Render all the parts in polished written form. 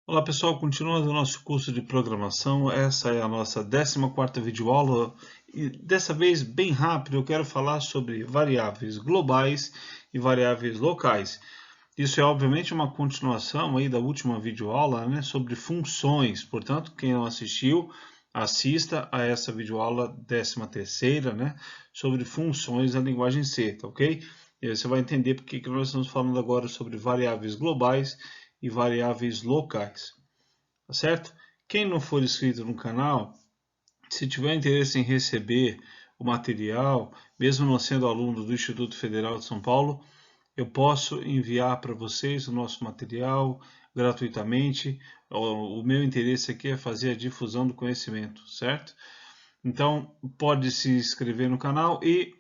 Olá pessoal, continuando o nosso curso de programação, essa é a nossa 14ª videoaula e dessa vez bem rápido eu quero falar sobre variáveis globais e variáveis locais. Isso é obviamente uma continuação aí da última videoaula, né, sobre funções, portanto quem não assistiu, assista a essa videoaula 13ª, né, sobre funções da linguagem C, tá ok? E aí você vai entender porque que nós estamos falando agora sobre variáveis globais e variáveis locais, tá certo? Quem não for inscrito no canal, se tiver interesse em receber o material, mesmo não sendo aluno do Instituto Federal de São Paulo, eu posso enviar para vocês o nosso material gratuitamente. O meu interesse aqui é fazer a difusão do conhecimento, certo? Então, pode se inscrever no canal e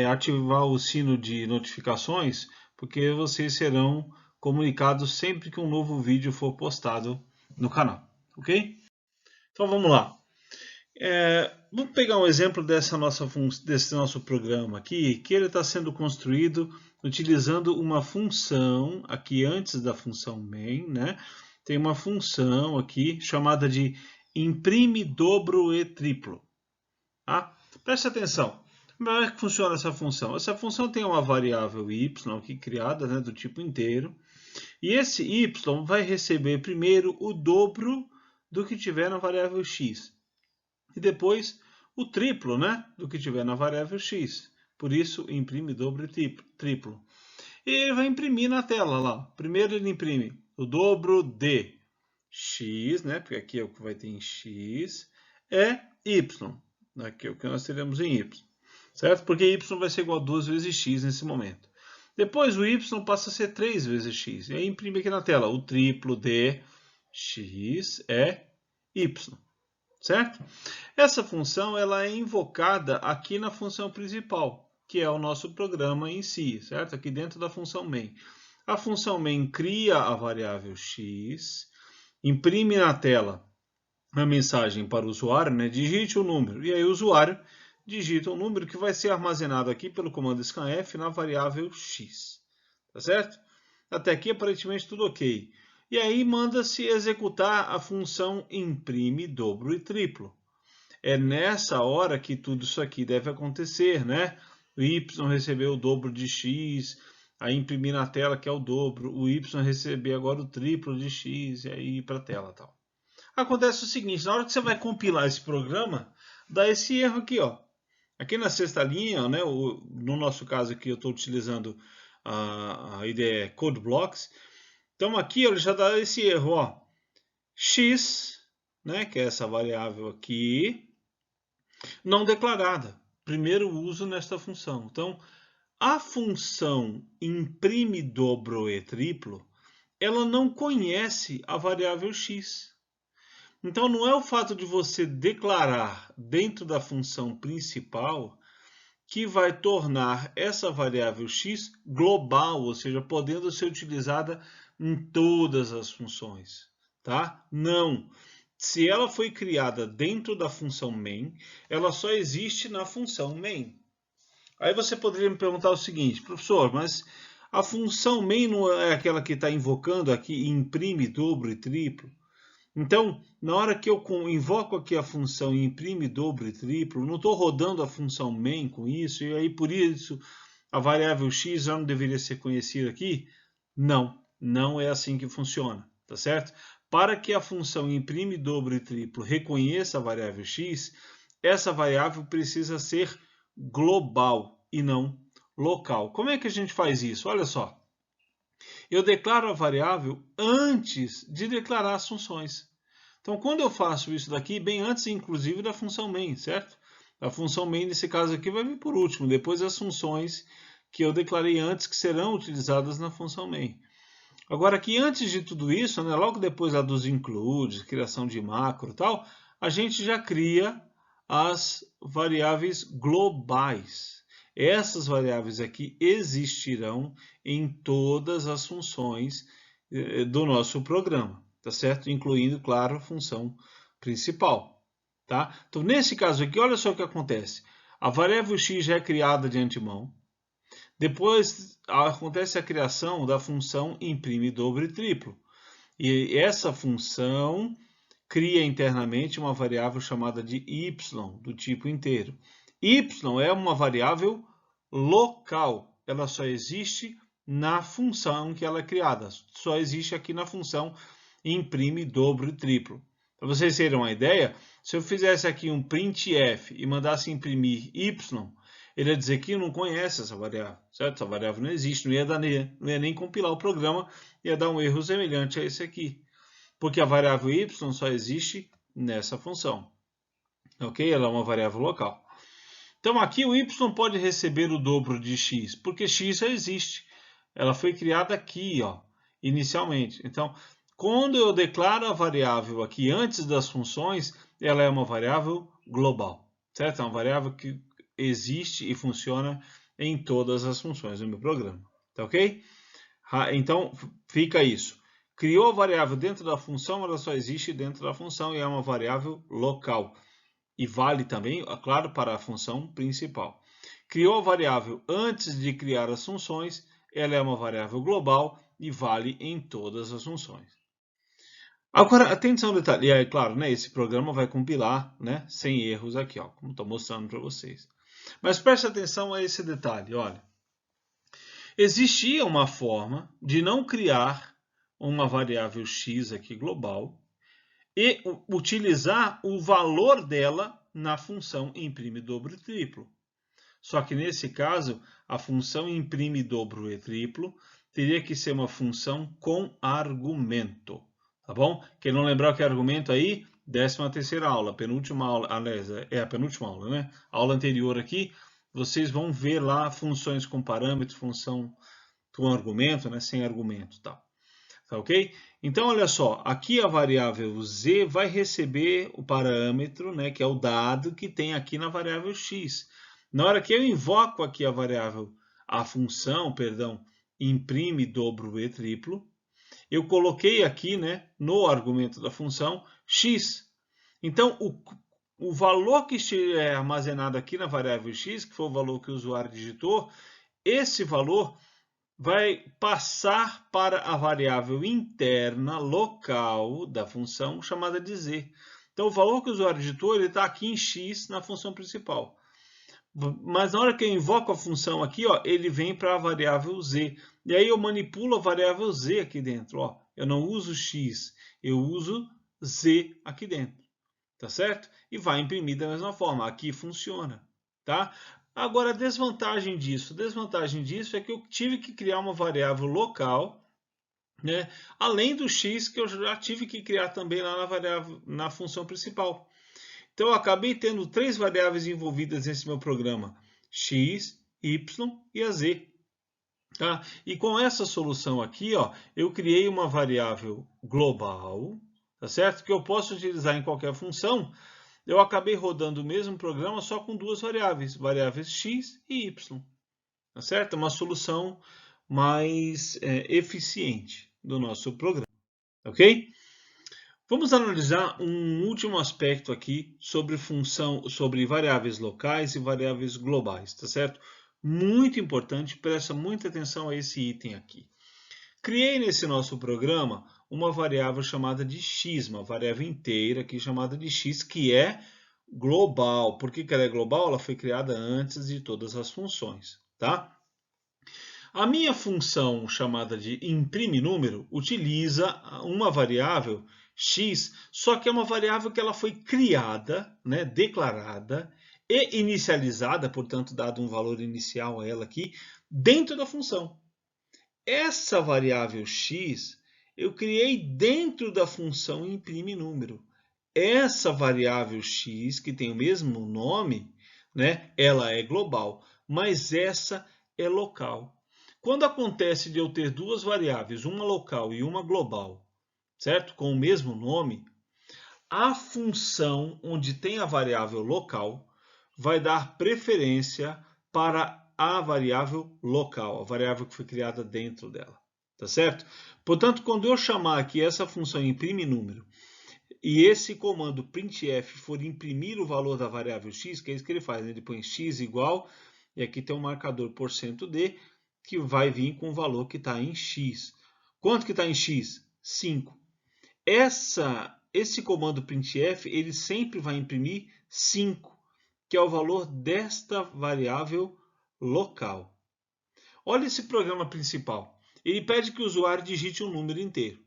ativar o sino de notificações, porque vocês serão comunicados sempre que um novo vídeo for postado no canal, ok? Então vamos lá. Vamos pegar um exemplo desse nosso programa aqui, que ele está sendo construído utilizando uma função aqui antes da função main, né? Tem uma função aqui chamada de imprime dobro e triplo. Tá? Preste atenção. Como é que funciona essa função? Essa função tem uma variável y aqui criada, né, do tipo inteiro. E esse y vai receber primeiro o dobro do que tiver na variável x. E depois o triplo, né, do que tiver na variável x. Por isso, imprime dobro e triplo. E ele vai imprimir na tela lá. Primeiro ele imprime o dobro de x, né, porque aqui é o que vai ter em x, é y. Aqui é o que nós teremos em y, certo? Porque y vai ser igual a 2 vezes x nesse momento. Depois o y passa a ser 3 vezes x. E aí imprime aqui na tela, o triplo de x é y, certo? Essa função ela é invocada aqui na função principal, que é o nosso programa em si, certo? Aqui dentro da função main. A função main cria a variável x, imprime na tela a mensagem para o usuário, né? Digite o número. E aí o usuário digita o número que vai ser armazenado aqui pelo comando scanf na variável x. Tá certo? Até aqui aparentemente tudo ok. E aí manda-se executar a função imprime dobro e triplo. É nessa hora que tudo isso aqui deve acontecer, né? O y recebeu o dobro de x, aí imprimir na tela que é o dobro, o y receber agora o triplo de x e aí ir para a tela tal. Acontece o seguinte, na hora que você vai compilar esse programa, dá esse erro aqui, ó. Aqui na sexta linha, né, no nosso caso aqui eu estou utilizando a IDE Code Blocks. Então aqui ele já dá esse erro, ó. X, né, que é essa variável aqui, não declarada. Primeiro uso nesta função. Então, a função imprime dobro e triplo, ela não conhece a variável x. Então, não é o fato de você declarar dentro da função principal que vai tornar essa variável x global, ou seja, podendo ser utilizada em todas as funções, tá? Não. Se ela foi criada dentro da função main, ela só existe na função main. Aí você poderia me perguntar o seguinte, professor, mas a função main não é aquela que está invocando aqui imprime dobro e triplo? Então, na hora que eu invoco aqui a função imprime dobro e triplo, não estou rodando a função main com isso, e aí por isso a variável x já não deveria ser conhecida aqui? Não, não é assim que funciona, tá certo? Para que a função imprime dobro e triplo reconheça a variável x, essa variável precisa ser global e não local. Como é que a gente faz isso? Olha só. Eu declaro a variável antes de declarar as funções. Então, quando eu faço isso daqui, bem antes, inclusive, da função main, certo? A função main, nesse caso aqui, vai vir por último, depois as funções que eu declarei antes que serão utilizadas na função main. Agora, aqui, antes de tudo isso, né, logo depois lá dos includes, criação de macro e tal, a gente já cria as variáveis globais. Essas variáveis aqui existirão em todas as funções do nosso programa, tá certo? Incluindo, claro, a função principal, tá? Então, nesse caso aqui, olha só o que acontece. A variável x já é criada de antemão. Depois acontece a criação da função imprime dobro e triplo. E essa função cria internamente uma variável chamada de y, do tipo inteiro. Y é uma variável local, ela só existe na função que ela é criada, só existe aqui na função imprime, dobro e triplo. Para vocês terem uma ideia, se eu fizesse aqui um printf e mandasse imprimir y, ele ia dizer que não conhece essa variável, certo? Essa variável não existe, não ia nem compilar o programa, ia dar um erro semelhante a esse aqui, porque a variável y só existe nessa função, ok? Ela é uma variável local. Então aqui o y pode receber o dobro de x, porque x já existe. Ela foi criada aqui, ó, inicialmente. Então, quando eu declaro a variável aqui antes das funções, ela é uma variável global, certo? É uma variável que existe e funciona em todas as funções do meu programa, tá ok? Então, fica isso. Criou a variável dentro da função, ela só existe dentro da função e é uma variável local. E vale também, é claro, para a função principal. Criou a variável antes de criar as funções, ela é uma variável global e vale em todas as funções. Agora, atenção ao detalhe, e é claro, né, esse programa vai compilar, né, sem erros aqui, ó, como estou mostrando para vocês. Mas preste atenção a esse detalhe, olha. Existia uma forma de não criar uma variável x aqui global e utilizar o valor dela na função imprime, dobro e triplo. Só que nesse caso, a função imprime, dobro e triplo teria que ser uma função com argumento, tá bom? Quem não lembrar o que é argumento aí, 13ª aula, penúltima aula, aliás, é a penúltima aula, né? A aula anterior aqui, vocês vão ver lá funções com parâmetros, função com argumento, né? Sem argumento, tá? Tá ok? Então, olha só, aqui a variável z vai receber o parâmetro, né, que é o dado que tem aqui na variável x. Na hora que eu invoco aqui a função, perdão, imprime, dobro e triplo, eu coloquei aqui, né, no argumento da função x. Então, o valor que estiver armazenado aqui na variável x, que foi o valor que o usuário digitou, esse valor vai passar para a variável interna local da função chamada de z. Então, o valor que o usuário digitou está aqui em x na função principal. Mas na hora que eu invoco a função aqui, ó, ele vem para a variável z. E aí eu manipulo a variável z aqui dentro. Ó. Eu não uso x, eu uso z aqui dentro. Tá certo? E vai imprimir da mesma forma. Aqui funciona. Tá? Agora, a desvantagem disso é que eu tive que criar uma variável local, né, além do x que eu já tive que criar também lá na função principal. Então, eu acabei tendo 3 variáveis envolvidas nesse meu programa, x, y e a z. Tá? E com essa solução aqui, ó, eu criei uma variável global, tá certo? Que eu posso utilizar em qualquer função. Eu acabei rodando o mesmo programa só com 2 variáveis x e y. Tá certo? É uma solução mais eficiente do nosso programa. Ok? Vamos analisar um último aspecto aqui sobre variáveis locais e variáveis globais, tá certo? Muito importante, presta muita atenção a esse item aqui. Criei nesse nosso programa uma variável chamada de x, uma variável inteira aqui chamada de x, que é global. Por que ela é global? Ela foi criada antes de todas as funções, tá? A minha função chamada de imprime número utiliza uma variável x, só que é uma variável que ela foi criada, né, declarada e inicializada, portanto, dado um valor inicial a ela aqui, dentro da função. Essa variável x eu criei dentro da função imprime número. Essa variável x, que tem o mesmo nome, né, ela é global, mas essa é local. Quando acontece de eu ter 2 variáveis, uma local e uma global, certo? Com o mesmo nome, a função onde tem a variável local vai dar preferência para a variável local, a variável que foi criada dentro dela, tá certo? Portanto, quando eu chamar aqui essa função imprime número e esse comando printf for imprimir o valor da variável x, que é isso que ele faz, né? Ele põe x igual, e aqui tem um marcador %d, que vai vir com o valor que está em x. Quanto que está em x? 5. esse comando printf, ele sempre vai imprimir 5, que é o valor desta variável local. Olha esse programa principal. Ele pede que o usuário digite um número inteiro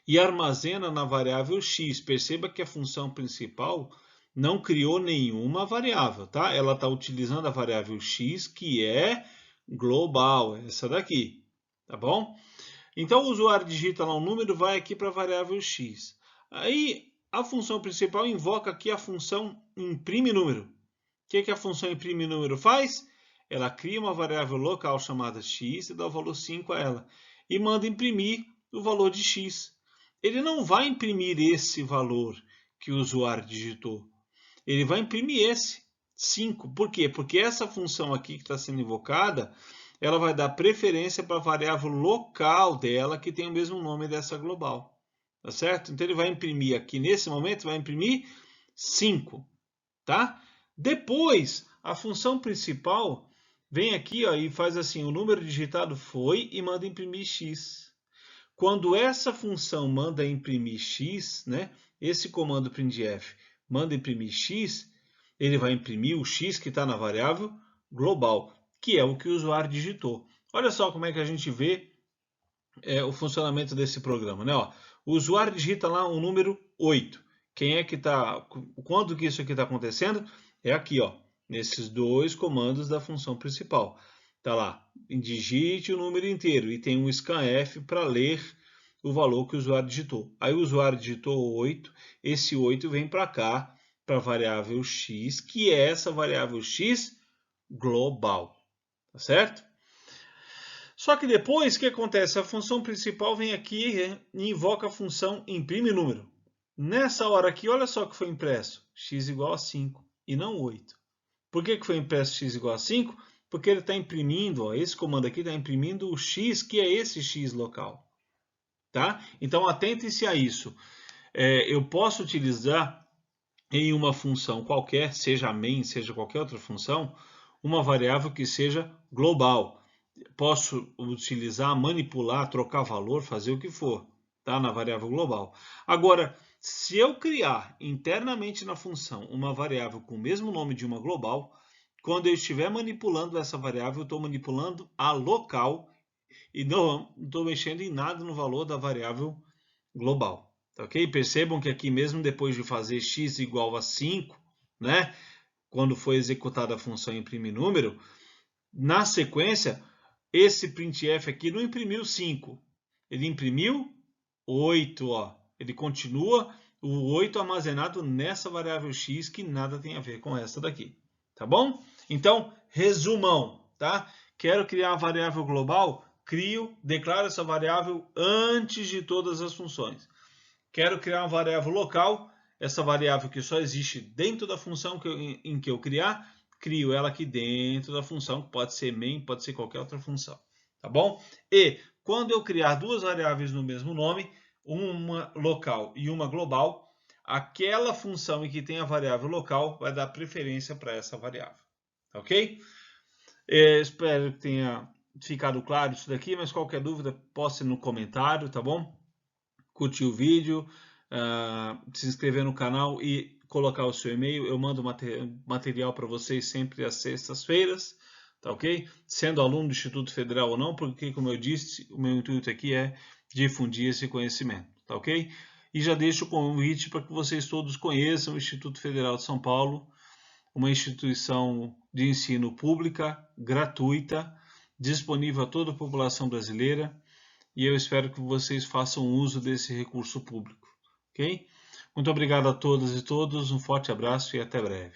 e armazena na variável x. Perceba que a função principal não criou nenhuma variável, tá? Ela está utilizando a variável x, que é global, essa daqui, tá bom? Então o usuário digita lá um número, vai aqui para a variável x. Aí a função principal invoca aqui a função imprime número. O que a função imprime número faz? Ela cria uma variável local chamada x e dá o valor 5 a ela. E manda imprimir o valor de x. Ele não vai imprimir esse valor que o usuário digitou. Ele vai imprimir esse, 5. Por quê? Porque essa função aqui que está sendo invocada, ela vai dar preferência para a variável local dela, que tem o mesmo nome dessa global. Tá certo? Então ele vai imprimir aqui, nesse momento, vai imprimir 5. Tá? Depois, a função principal vem aqui, ó, e faz assim, o número digitado foi e manda imprimir x. Quando essa função manda imprimir x, né, esse comando printf manda imprimir x, ele vai imprimir o x que está na variável global, que é o que o usuário digitou. Olha só como é que a gente vê o funcionamento desse programa, né? Ó, o usuário digita lá um número 8. Quem é que está... Quando que isso aqui está acontecendo? É aqui, ó, nesses dois comandos da função principal. Tá lá, digite o número inteiro e tem um scanf para ler o valor que o usuário digitou. Aí o usuário digitou 8, esse 8 vem para cá, para a variável x, que é essa variável x global, tá certo? Só que depois, o que acontece? A função principal vem aqui e invoca a função imprime número. Nessa hora aqui, olha só o que foi impresso, x igual a 5 e não 8. Por que foi impresso x igual a 5? Porque ele está imprimindo, ó, esse comando aqui está imprimindo o x, que é esse x local. Tá? Então, atentem-se a isso. Eu posso utilizar em uma função qualquer, seja main, seja qualquer outra função, uma variável que seja global. Posso utilizar, manipular, trocar valor, fazer o que for, tá? Na variável global. Agora, se eu criar internamente na função uma variável com o mesmo nome de uma global, quando eu estiver manipulando essa variável, eu estou manipulando a local e não estou mexendo em nada no valor da variável global. Tá, ok? Percebam que aqui mesmo depois de fazer x igual a 5, né? Quando foi executada a função imprime número, na sequência, esse printf aqui não imprimiu 5, ele imprimiu 8. Ó. Ele continua o 8 armazenado nessa variável x que nada tem a ver com essa daqui. Tá bom? Então, resumão, tá? Quero criar uma variável global? Crio, declaro essa variável antes de todas as funções. Quero criar uma variável local, essa variável que só existe dentro da função em que eu criar, crio ela aqui dentro da função, que pode ser main, pode ser qualquer outra função, tá bom? E quando eu criar duas variáveis no mesmo nome, uma local e uma global, aquela função em que tem a variável local vai dar preferência para essa variável, ok? Espero que tenha ficado claro isso daqui, mas qualquer dúvida, poste no comentário, tá bom? Curtir o vídeo, se inscrever no canal e colocar o seu e-mail. Eu mando material para vocês sempre às sextas-feiras, tá ok? Sendo aluno do Instituto Federal ou não, porque, como eu disse, o meu intuito aqui é difundir esse conhecimento, tá ok? E já deixo o convite para que vocês todos conheçam o Instituto Federal de São Paulo, uma instituição de ensino pública, gratuita, disponível a toda a população brasileira, e eu espero que vocês façam uso desse recurso público, ok? Muito obrigado a todas e todos, um forte abraço e até breve.